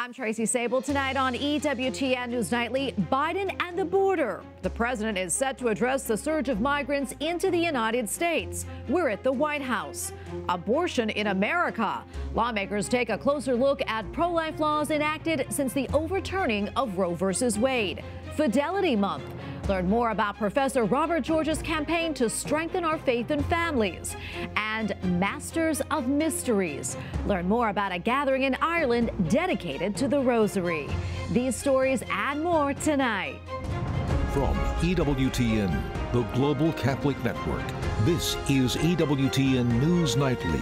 I'm Tracy Sabol. Tonight on EWTN News Nightly, Biden and the border. The president is set to address the surge of migrants into the United States. We're at the White House. Abortion in America. Lawmakers take a closer look at pro-life laws enacted since the overturning of Roe v. Wade. Fidelity Month. Learn more about Professor Robert George's campaign to strengthen our faith and families. And Masters of Mysteries. Learn more about a gathering in Ireland dedicated to the Rosary. These stories and more tonight. From EWTN, the Global Catholic Network, this is EWTN News Nightly.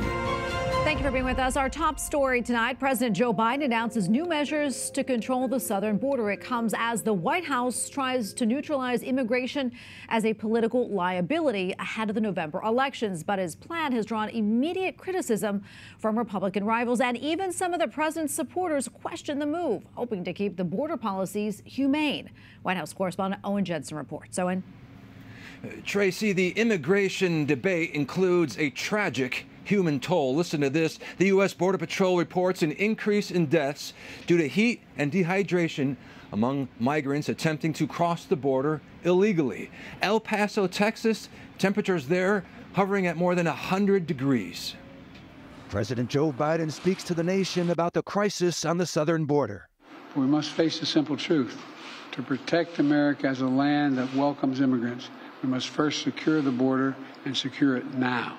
Thank you for being with us. Our top story tonight, President Joe Biden announces new measures to control the southern border. It comes as the White House tries to neutralize immigration as a political liability ahead of the November elections. But his plan has drawn immediate criticism from Republican rivals, and even some of the president's supporters question the move, hoping to keep the border policies humane. White House correspondent Owen Jensen reports. Owen. Tracy, the immigration debate includes a tragic human toll. Listen to this. The U.S. Border Patrol reports an increase in deaths due to heat and dehydration among migrants attempting to cross the border illegally. El Paso, Texas, temperatures there hovering at more than 100 degrees. President Joe Biden speaks to the nation about the crisis on the southern border. We must face the simple truth. To protect America as a land that welcomes immigrants, we must first secure the border and secure it now.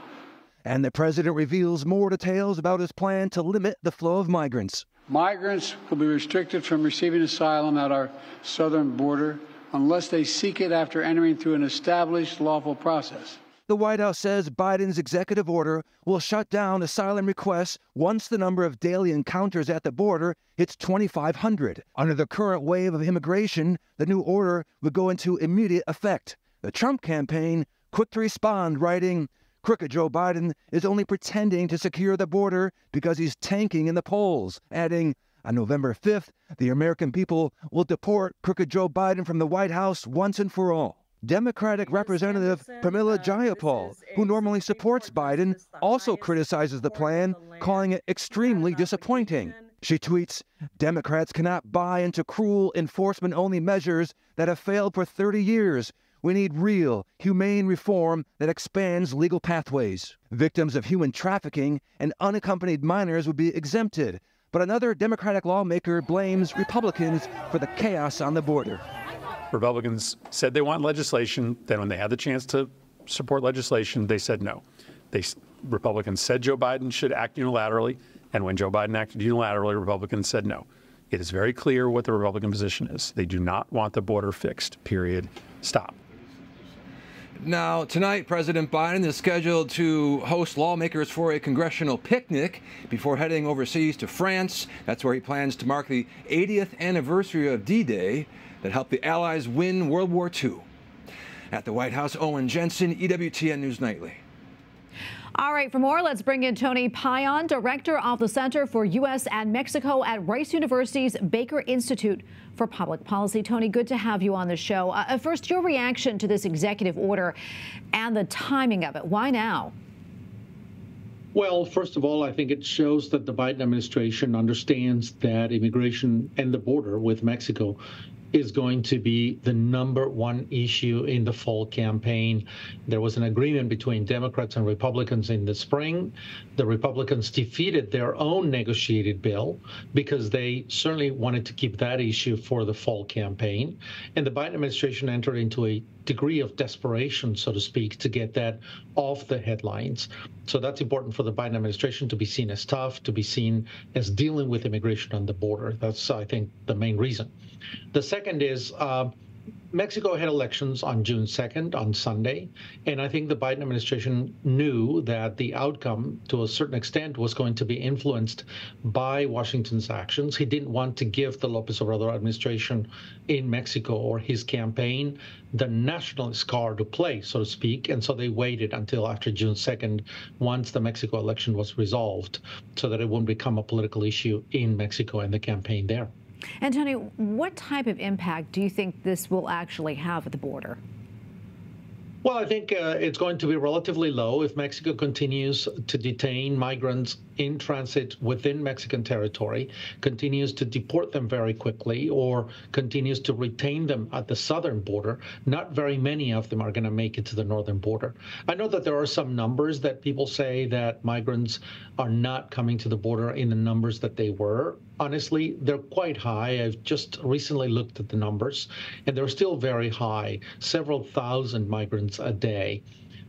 And the president reveals more details about his plan to limit the flow of migrants. Migrants will be restricted from receiving asylum at our southern border unless they seek it after entering through an established lawful process. The White House says Biden's executive order will shut down asylum requests once the number of daily encounters at the border hits 2,500. Under the current wave of immigration, the new order would go into immediate effect. The Trump campaign quick to respond, writing, "Crooked Joe Biden is only pretending to secure the border because he's tanking in the polls," adding, "On November 5th, the American people will deport Crooked Joe Biden from the White House once and for all." Democratic Representative Pramila Jayapal, who normally supports Biden, also criticizes the plan, calling it extremely disappointing. She tweets, "Democrats cannot buy into cruel enforcement-only measures that have failed for 30 years. We need real, humane reform that expands legal pathways. Victims of human trafficking and unaccompanied minors would be exempted." But another Democratic lawmaker blames Republicans for the chaos on the border. Republicans said they want legislation. Then when they had the chance to support legislation, they said no. Republicans said Joe Biden should act unilaterally. And when Joe Biden acted unilaterally, Republicans said no. It is very clear what the Republican position is. They do not want the border fixed, period. Stop. Now, tonight, President Biden is scheduled to host lawmakers for a congressional picnic before heading overseas to France. That's where he plans to mark the 80th anniversary of D-Day that helped the Allies win World War II. At the White House, Owen Jensen, EWTN News Nightly. All right, for more, let's bring in Tony Payan, director of the Center for U.S. and Mexico at Rice University's Baker Institute for Public Policy. Tony, good to have you on the show. First, your reaction to this executive order and the timing of it. Why now? Well, first of all, I think it shows that the Biden administration understands that immigration and the border with Mexico is going to be the #1 issue in the fall campaign. There was an agreement between Democrats and Republicans in the spring. The Republicans defeated their own negotiated bill because they certainly wanted to keep that issue for the fall campaign. And the Biden administration entered into a degree of desperation, so to speak, to get that off the headlines. So that's important for the Biden administration to be seen as tough, to be seen as dealing with immigration on the border. That's, I think, the main reason. The second is Mexico had elections on June 2nd, on Sunday, and I think the Biden administration knew that the outcome, to a certain extent, was going to be influenced by Washington's actions. He didn't want to give the López Obrador administration in Mexico or his campaign the nationalist card to play, so to speak, and so they waited until after June 2nd, once the Mexico election was resolved, so that it wouldn't become a political issue in Mexico and the campaign there. And Tony, what type of impact do you think this will actually have at the border? Well, I think it's going to be relatively low if Mexico continues to detain migrants in transit within Mexican territory, continues to deport them very quickly, or continues to retain them at the southern border, not very many of them are going to make it to the northern border. I know that there are some numbers that people say that migrants are not coming to the border in the numbers that they were. Honestly, they're quite high. I've just recently looked at the numbers, and they're still very high, several thousand migrants a day.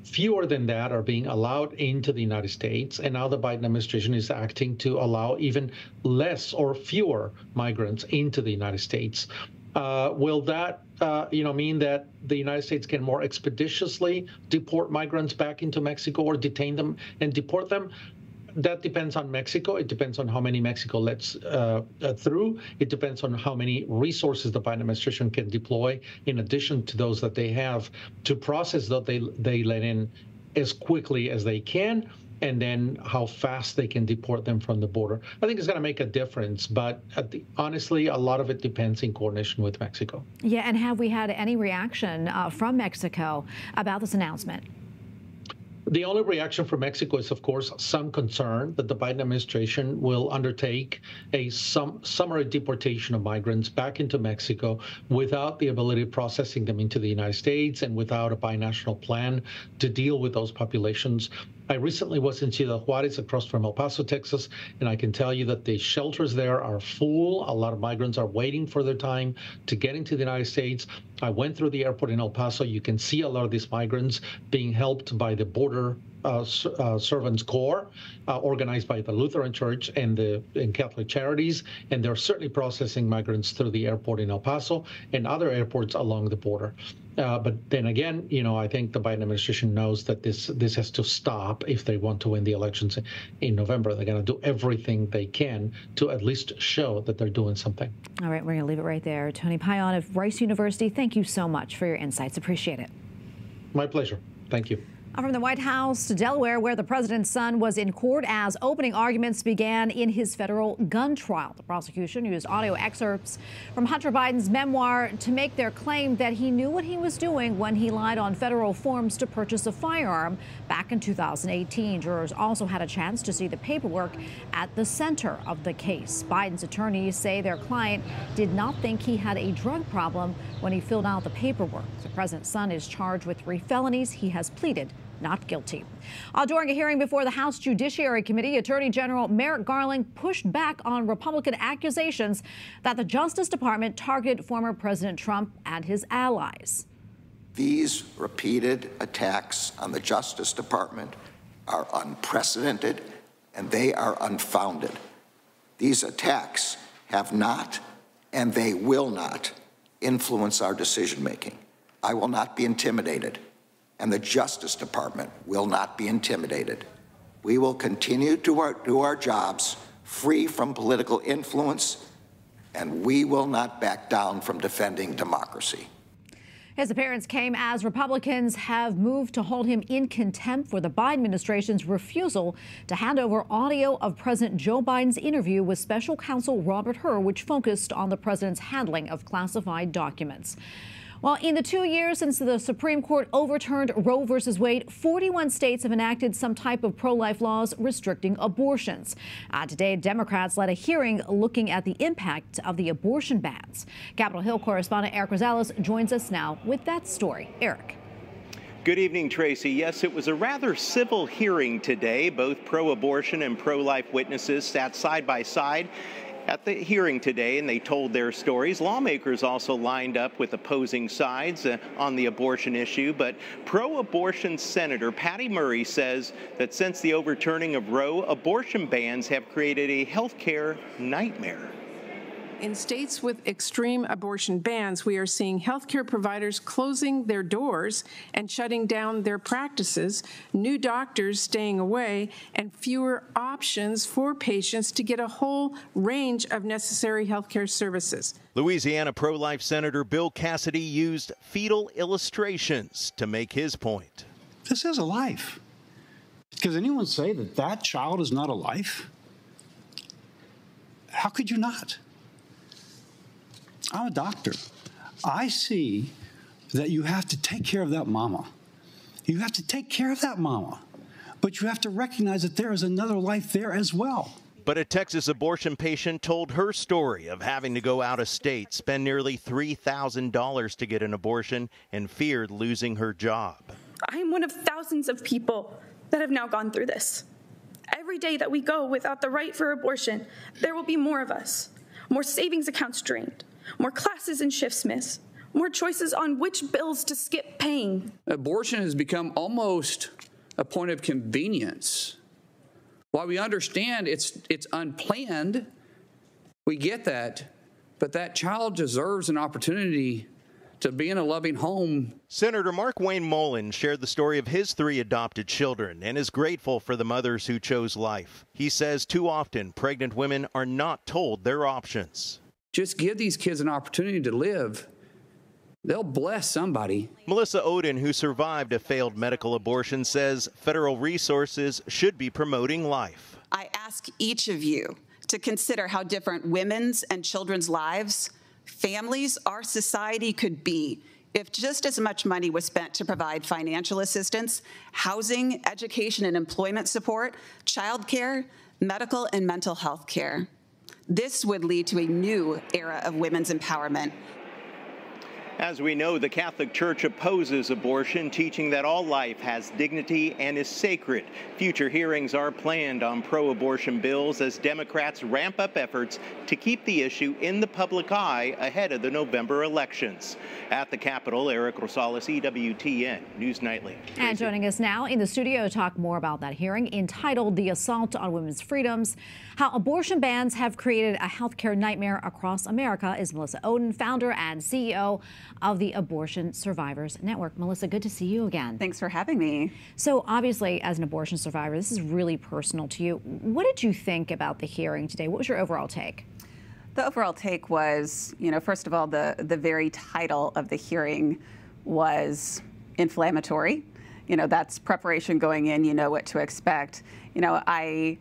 Fewer than that are being allowed into the United States, and now the Biden administration is acting to allow even less or fewer migrants into the United States. Will that mean that the United States can more expeditiously deport migrants back into Mexico, or detain them and deport them? That depends on Mexico. It depends on how many Mexico lets through. It depends on how many resources the Biden administration can deploy in addition to those that they have to process that they let in as quickly as they can, and then how fast they can deport them from the border. I think it's going to make a difference, but honestly, a lot of it depends in coordination with Mexico. Yeah, and have we had any reaction from Mexico about this announcement? The only reaction from Mexico is, of course, some concern that the Biden administration will undertake a summary deportation of migrants back into Mexico without the ability of processing them into the United States and without a binational plan to deal with those populations. I recently was in Ciudad Juarez, across from El Paso, Texas, and I can tell you that the shelters there are full. A lot of migrants are waiting for their time to get into the United States. I went through the airport in El Paso. You can see a lot of these migrants being helped by the Border Servants Corps, organized by the Lutheran Church and Catholic Charities, and they're certainly processing migrants through the airport in El Paso and other airports along the border. But then again, I think the Biden administration knows that this has to stop if they want to win the elections in November. They're going to do everything they can to at least show that they're doing something. All right, we're going to leave it right there. Tony Payan of Rice University, thank you so much for your insights. Appreciate it. My pleasure. Thank you. From the White House to Delaware, where the president's son was in court as opening arguments began in his federal gun trial. The prosecution used audio excerpts from Hunter Biden's memoir to make their claim that he knew what he was doing when he lied on federal forms to purchase a firearm back in 2018. Jurors also had a chance to see the paperwork at the center of the case. Biden's attorneys say their client did not think he had a drug problem when he filled out the paperwork. The president's son is charged with 3 felonies. He has pleaded not guilty. During a hearing before the House Judiciary Committee, Attorney General Merrick Garland pushed back on Republican accusations that the Justice Department targeted former President Trump and his allies. These repeated attacks on the Justice Department are unprecedented, and they are unfounded. These attacks have not, and they will not, influence our decision-making. I will not be intimidated, and the Justice Department will not be intimidated. We will continue to do our jobs free from political influence, and we will not back down from defending democracy. His appearance came as Republicans have moved to hold him in contempt for the Biden administration's refusal to hand over audio of President Joe Biden's interview with special counsel Robert Hur, which focused on the president's handling of classified documents. Well, in the 2 years since the Supreme Court overturned Roe v. Wade, 41 states have enacted some type of pro-life laws restricting abortions. Today, Democrats led a hearing looking at the impact of the abortion bans. Capitol Hill correspondent Eric Rosales joins us now with that story. Eric. Good evening, Tracy. Yes, it was a rather civil hearing today. Both pro-abortion and pro-life witnesses sat side by side at the hearing today, and they told their stories. Lawmakers also lined up with opposing sides on the abortion issue, but pro-abortion Senator Patty Murray says that since the overturning of Roe, abortion bans have created a healthcare nightmare. In states with extreme abortion bans, we are seeing healthcare providers closing their doors and shutting down their practices, new doctors staying away, and fewer options for patients to get a whole range of necessary healthcare services. Louisiana pro-life Senator Bill Cassidy used fetal illustrations to make his point. This is a life. Does anyone say that that child is not a life? How could you not? I'm a doctor. I see that you have to take care of that mama. You have to take care of that mama. but you have to recognize that there is another life there as well. But a Texas abortion patient told her story of having to go out of state, spend nearly $3,000 to get an abortion, and feared losing her job. I am one of thousands of people that have now gone through this. Every day that we go without the right for abortion, there will be more of us. More savings accounts drained, more classes and shifts missed, more choices on which bills to skip paying. Abortion has become almost a point of convenience. While we understand it's unplanned, we get that, but that child deserves an opportunity to be in a loving home. Senator Mark Wayne Mullen shared the story of his 3 adopted children and is grateful for the mothers who chose life. He says too often pregnant women are not told their options. Just give these kids an opportunity to live. They'll bless somebody. Melissa Oden, who survived a failed medical abortion, says federal resources should be promoting life. I ask each of you to consider how different women's and children's lives, families, our society could be if just as much money was spent to provide financial assistance, housing, education and employment support, childcare, medical and mental health care. This would lead to a new era of women's empowerment. As we know, the Catholic Church opposes abortion, teaching that all life has dignity and is sacred. Future hearings are planned on pro-abortion bills as Democrats ramp up efforts to keep the issue in the public eye ahead of the November elections. At the Capitol, Eric Rosales, EWTN News Nightly. And joining us now in the studio to talk more about that hearing entitled "The Assault on Women's Freedoms: How Abortion Bans Have Created a Healthcare Nightmare Across America" is Melissa Oden, founder and CEO of the Abortion Survivors Network. Melissa, good to see you again. Thanks for having me. So obviously, as an abortion survivor, this is really personal to you. What did you think about the hearing today? What was your overall take? The overall take was, first of all, the very title of the hearing was inflammatory. That's preparation going in, you know what to expect. I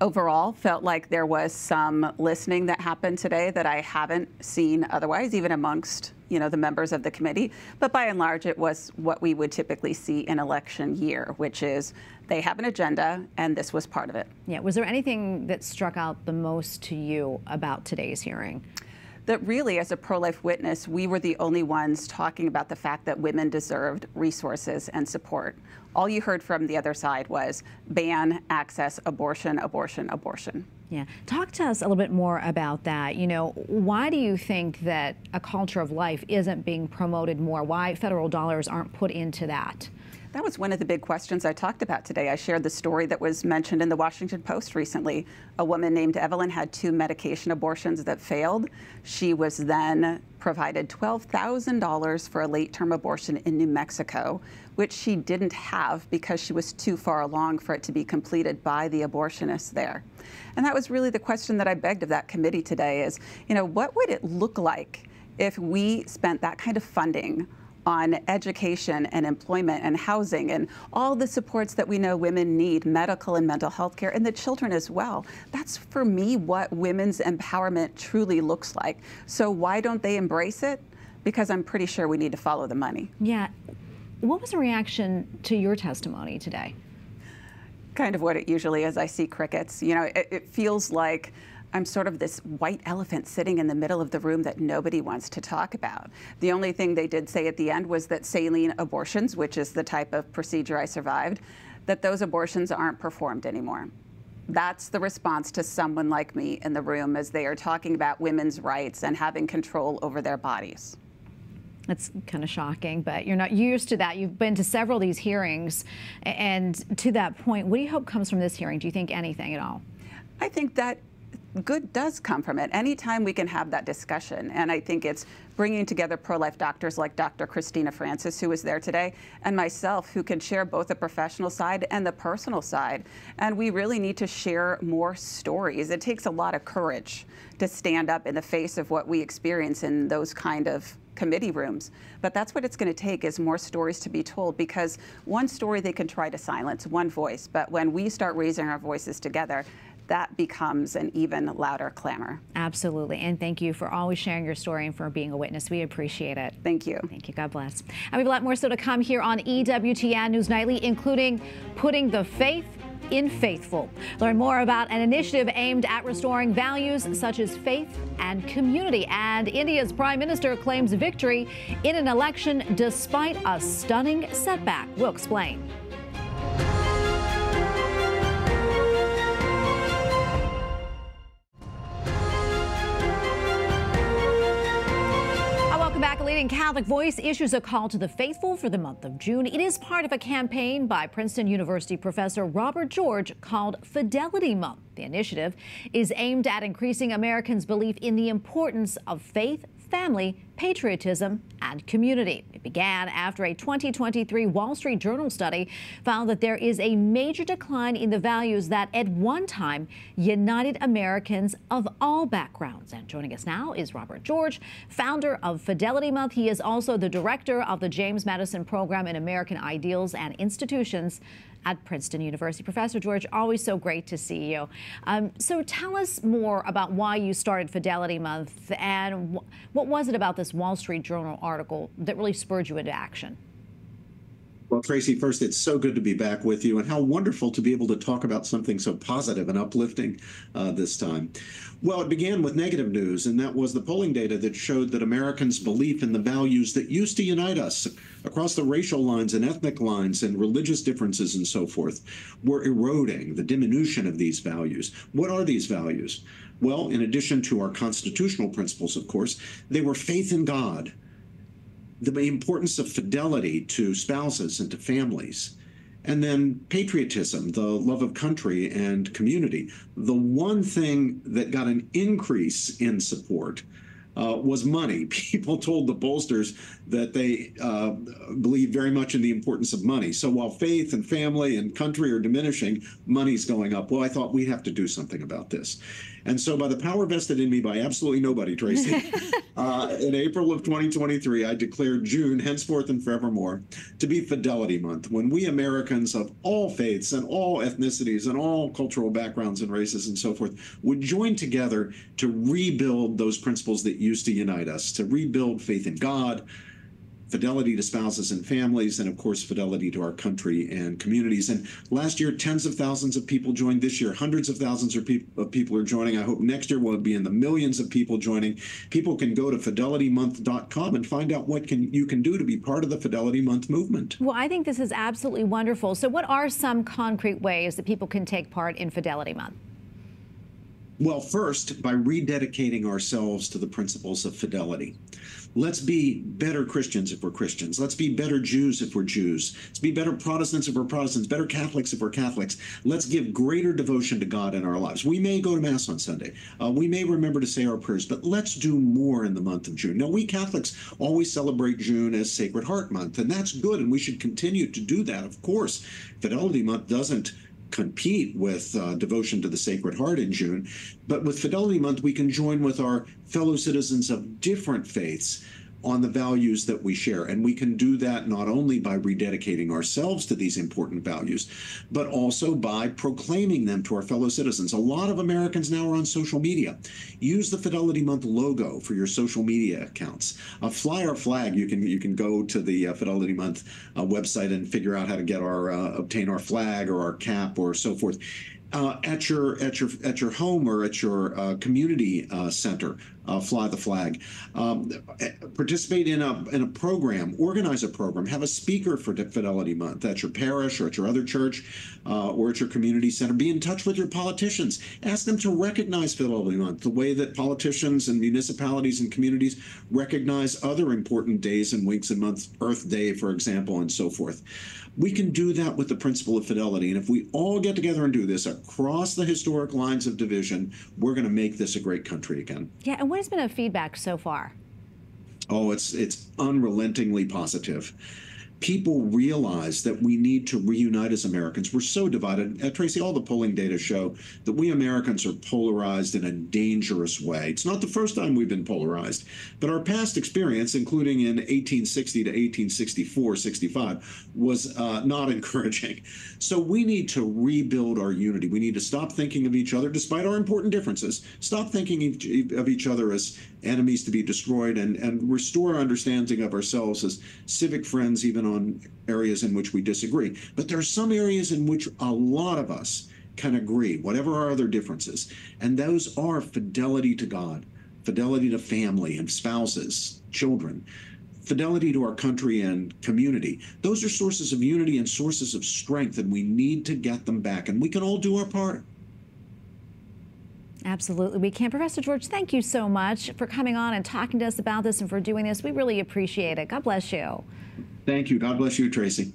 overall felt like there was some listening that happened today that I haven't seen otherwise, even amongst the members of the committee. But by and large, it was what we would typically see in election year, which is they have an agenda, and this was part of it. Yeah. Was there anything that struck out the most to you about today's hearing? That really, as a pro-life witness, we were the only ones talking about the fact that women deserved resources and support. All you heard from the other side was ban, access, abortion, abortion, abortion. Yeah. Talk to us a little bit more about that. Why do you think that a culture of life isn't being promoted more? Why federal dollars aren't put into that? That was one of the big questions I talked about today. I shared the story that was mentioned in the Washington Post recently. A woman named Evelyn had 2 medication abortions that failed. She was then provided $12,000 for a late-term abortion in New Mexico, which she didn't have because she was too far along for it to be completed by the abortionist there. And that was really the question that I begged of that committee today is, what would it look like if we spent that kind of funding on education and employment and housing and all the supports that we know women need, medical and mental health care, and the children as well. That's, for me, what women's empowerment truly looks like. So why don't they embrace it? Because I'm pretty sure we need to follow the money. Yeah. What was the reaction to your testimony today? Kind of what it usually is. I see crickets. It feels like I'm sort of this white elephant sitting in the middle of the room that nobody wants to talk about. The only thing they did say at the end was that saline abortions, which is the type of procedure I survived, that those abortions aren't performed anymore. That's the response to someone like me in the room as they are talking about women's rights and having control over their bodies. That's kind of shocking, but you're not used to that. You've been to several of these hearings. And to that point, what do you hope comes from this hearing? Do you think anything at all? I think that good does come from it. Anytime we can have that discussion. And I think it's bringing together pro-life doctors like Dr. Christina Francis, who was there today, and myself, who can share both the professional side and the personal side. And we really need to share more stories. It takes a lot of courage to stand up in the face of what we experience in those kind of committee rooms. But that's what it's going to take, is more stories to be told, because one story they can try to silence, one voice. But when we start raising our voices together, that becomes an even louder clamor. Absolutely. And thank you for always sharing your story and for being a witness. We appreciate it. Thank you. Thank you. God bless. And we have a lot more still to come here on EWTN News Nightly, including putting the faith in faithful. Learn more about an initiative aimed at restoring values such as faith and community. And India's prime minister claims victory in an election despite a stunning setback. We'll explain. Back, a leading Catholic voice issues a call to the faithful for the month of June. It is part of a campaign by Princeton University professor Robert George called Fidelity Month. The initiative is aimed at increasing Americans' belief in the importance of faith, family, patriotism, and community. It began after a 2023 Wall Street Journal study found that there is a major decline in the values that at one time united Americans of all backgrounds. And joining us now is Robert George, founder of Fidelity Month. He is also the director of the James Madison Program in American Ideals and Institutions at Princeton University. Professor George, always so great to see you. So tell us more about why you started Fidelity Month, and what was it about this Wall Street Journal article that really spurred you into action? Well, Tracy, first, it's so good to be back with you, and how wonderful to be able to talk about something so positive and uplifting this time. Well, it began with negative news, and that was the polling data that showed that Americans' belief in the values that used to unite us across the racial lines and ethnic lines and religious differences and so forth were eroding, the diminution of these values. What are these values? Well, in addition to our constitutional principles, of course, they were faith in God, the importance of fidelity to spouses and to families, and then patriotism, the love of country and community. The one thing that got an increase in support was money. People told the pollsters that they believe very much in the importance of money. So while faith and family and country are diminishing, money's going up. Well, I thought we have to do something about this. And so by the power vested in me by absolutely nobody, Tracy, in April of 2023, I declared June, henceforth and forevermore, to be Fidelity Month, when we Americans of all faiths and all ethnicities and all cultural backgrounds and races and so forth would join together to rebuild those principles that used to unite us, to rebuild faith in God, fidelity to spouses and families, and of course, fidelity to our country and communities. And last year, tens of thousands of people joined. This year, hundreds of thousands of people are joining. I hope next year we'll be in the millions of people joining. People can go to fidelitymonth.com and find out what you can do to be part of the Fidelity Month movement. Well, I think this is absolutely wonderful. So what are some concrete ways that people can take part in Fidelity Month? Well, first, by rededicating ourselves to the principles of fidelity. Let's be better Christians if we're Christians. Let's be better Jews if we're Jews. Let's be better Protestants if we're Protestants, better Catholics if we're Catholics. Let's give greater devotion to God in our lives. We may go to Mass on Sunday. We may remember to say our prayers, but let's do more in the month of June. Now, we Catholics always celebrate June as Sacred Heart Month, and that's good, and we should continue to do that, of course. Fidelity Month doesn't compete with devotion to the Sacred Heart in June. But with Fidelity Month, we can join with our fellow citizens of different faiths on the values that we share. And we can do that not only by rededicating ourselves to these important values, but also by proclaiming them to our fellow citizens. A lot of Americans now are on social media. Use the Fidelity Month logo for your social media accounts. Fly our flag. You can go to the Fidelity Month website and figure out how to get our obtain our flag or our cap or so forth. At your home or at your community center, fly the flag. Participate in a program, organize a program, have a speaker for Fidelity Month at your parish or at your other church or at your community center. Be in touch with your politicians. Ask them to recognize Fidelity Month the way that politicians and municipalities and communities recognize other important days and weeks and months, Earth Day, for example, and so forth. We can do that with the principle of fidelity. And if we all get together and do this across the historic lines of division, we're going to make this a great country again. Yeah, and what has been the feedback so far? Oh, it's unrelentingly positive. people realize that we need to reunite as Americans. We're so divided. Tracy, all the polling data show that we Americans are polarized in a dangerous way. It's not the first time we've been polarized, but our past experience, including in 1860 to 1864, 65, was not encouraging. So we need to rebuild our unity. We need to stop thinking of each other, despite our important differences, stop thinking of each other as enemies to be destroyed, and restore our understanding of ourselves as civic friends, even on areas in which we disagree. But there are some areas in which a lot of us can agree, whatever our other differences, and those are fidelity to God, fidelity to family and spouses, children, fidelity to our country and community. Those are sources of unity and sources of strength, and we need to get them back, and we can all do our part. Absolutely, we can. Professor George, thank you so much for coming on and talking to us about this and for doing this. We really appreciate it. God bless you. Thank you. God bless you, Tracy.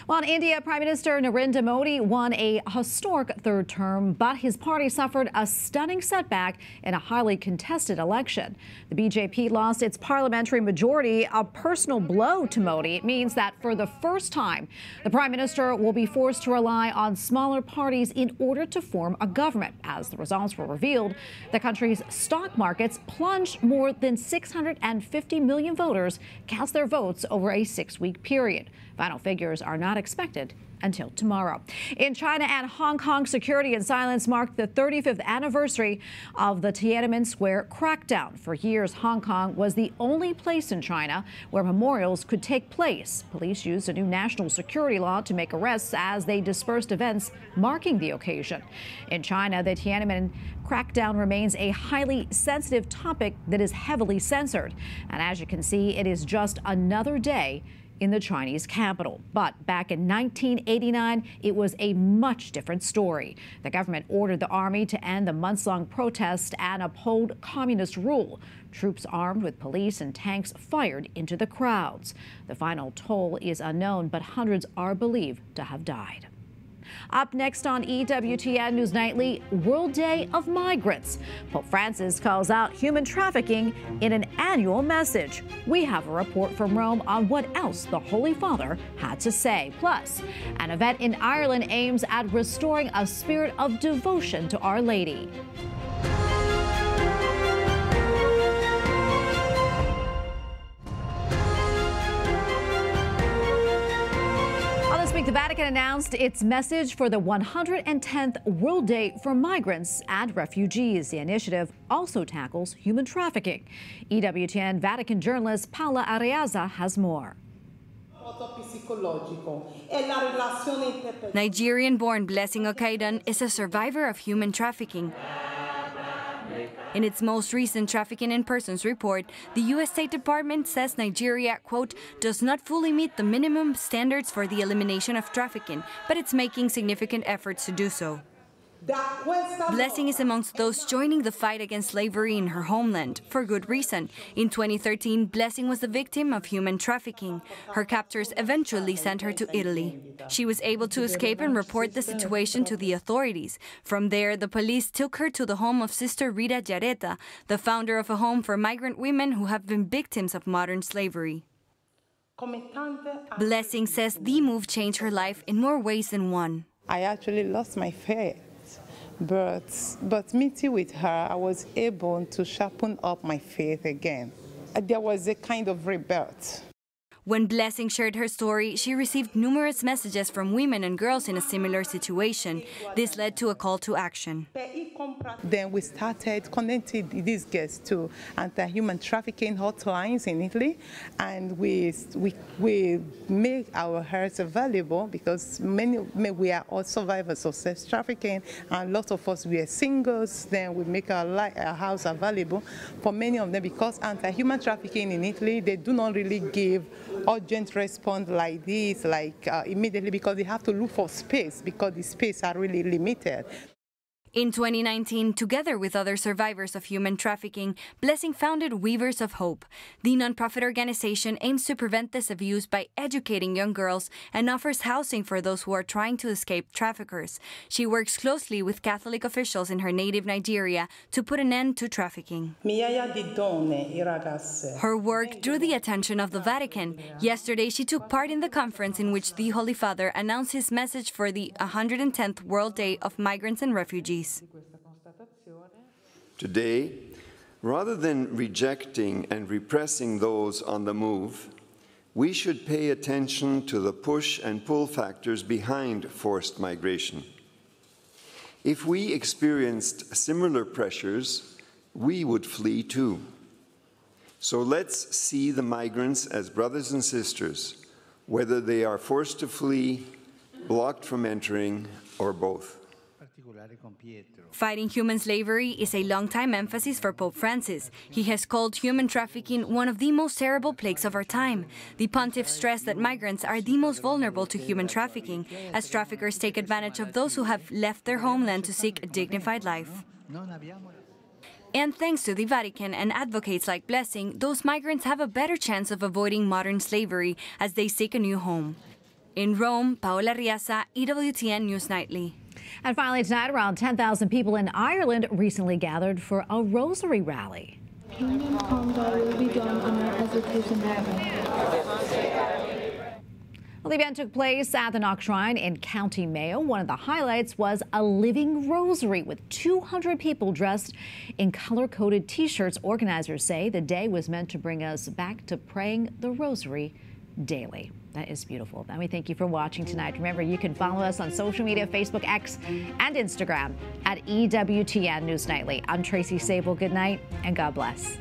Well, in India, Prime Minister Narendra Modi won a historic third term, but his party suffered a stunning setback in a highly contested election. The BJP lost its parliamentary majority, a personal blow to Modi. It means that for the first time, the Prime Minister will be forced to rely on smaller parties in order to form a government. As the results were revealed, the country's stock markets plunged. More than 650 million voters cast their votes over a 6-week period. Final figures are not expected until tomorrow. In China and Hong Kong, security and silence marked the 35th anniversary of the Tiananmen Square crackdown. For years, Hong Kong was the only place in China where memorials could take place. Police used a new national security law to make arrests as they dispersed events marking the occasion. In China, the Tiananmen crackdown remains a highly sensitive topic that is heavily censored. And as you can see, it is just another day in the Chinese capital. But back in 1989, it was a much different story. The government ordered the army to end the months-long protest and uphold communist rule. Troops armed with police and tanks fired into the crowds. The final toll is unknown, but hundreds are believed to have died. Up next on EWTN News Nightly, World Day of Migrants. Pope Francis calls out human trafficking in an annual message. We have a report from Rome on what else the Holy Father had to say. Plus, an event in Ireland aims at restoring a spirit of devotion to Our Lady. The Vatican announced its message for the 110th World Day for Migrants and Refugees. The initiative also tackles human trafficking. EWTN Vatican journalist Paula Ariaza has more. Nigerian-born Blessing Okaidan is a survivor of human trafficking. In its most recent Trafficking in Persons report, the U.S. State Department says Nigeria, quote, does not fully meet the minimum standards for the elimination of trafficking, but it's making significant efforts to do so. Blessing is amongst those joining the fight against slavery in her homeland, for good reason. In 2013, Blessing was the victim of human trafficking. Her captors eventually sent her to Italy. She was able to escape and report the situation to the authorities. From there, the police took her to the home of Sister Rita Jareta, the founder of a home for migrant women who have been victims of modern slavery. Blessing says the move changed her life in more ways than one. I actually lost my faith. But meeting with her, I was able to sharpen up my faith again. There was a kind of rebirth. When Blessing shared her story, she received numerous messages from women and girls in a similar situation. This led to a call to action. Then we started connecting these girls to anti-human trafficking hotlines in Italy, and we make our hearts available because we are all survivors of sex trafficking, and lots of us we are singles. Then we make our house available for many of them because anti-human trafficking in Italy, they do not really give urgent response like this, immediately, because they have to look for space because the space are really limited. In 2019, together with other survivors of human trafficking, Blessing founded Weavers of Hope. The nonprofit organization aims to prevent this abuse by educating young girls and offers housing for those who are trying to escape traffickers. She works closely with Catholic officials in her native Nigeria to put an end to trafficking. Her work drew the attention of the Vatican. Yesterday, she took part in the conference in which the Holy Father announced his message for the 110th World Day of Migrants and Refugees. Today, rather than rejecting and repressing those on the move, we should pay attention to the push and pull factors behind forced migration. If we experienced similar pressures, we would flee too. So let's see the migrants as brothers and sisters, whether they are forced to flee, blocked from entering, or both. Fighting human slavery is a long-time emphasis for Pope Francis. He has called human trafficking one of the most terrible plagues of our time. The pontiff stressed that migrants are the most vulnerable to human trafficking, as traffickers take advantage of those who have left their homeland to seek a dignified life. And thanks to the Vatican and advocates like Blessing, those migrants have a better chance of avoiding modern slavery as they seek a new home. In Rome, Paola Riasa, EWTN News Nightly. And finally tonight, around 10,000 people in Ireland recently gathered for a rosary rally. Kingdom come, thy will be done on earth as it is in heaven. Well, the event took place at the Knox Shrine in County Mayo. One of the highlights was a living rosary with 200 people dressed in color-coded T-shirts. Organizers say the day was meant to bring us back to praying the rosary daily. That is beautiful. And we thank you for watching tonight. Remember, you can follow us on social media, Facebook, X, and Instagram at EWTN News Nightly. I'm Tracy Sabol. Good night and God bless.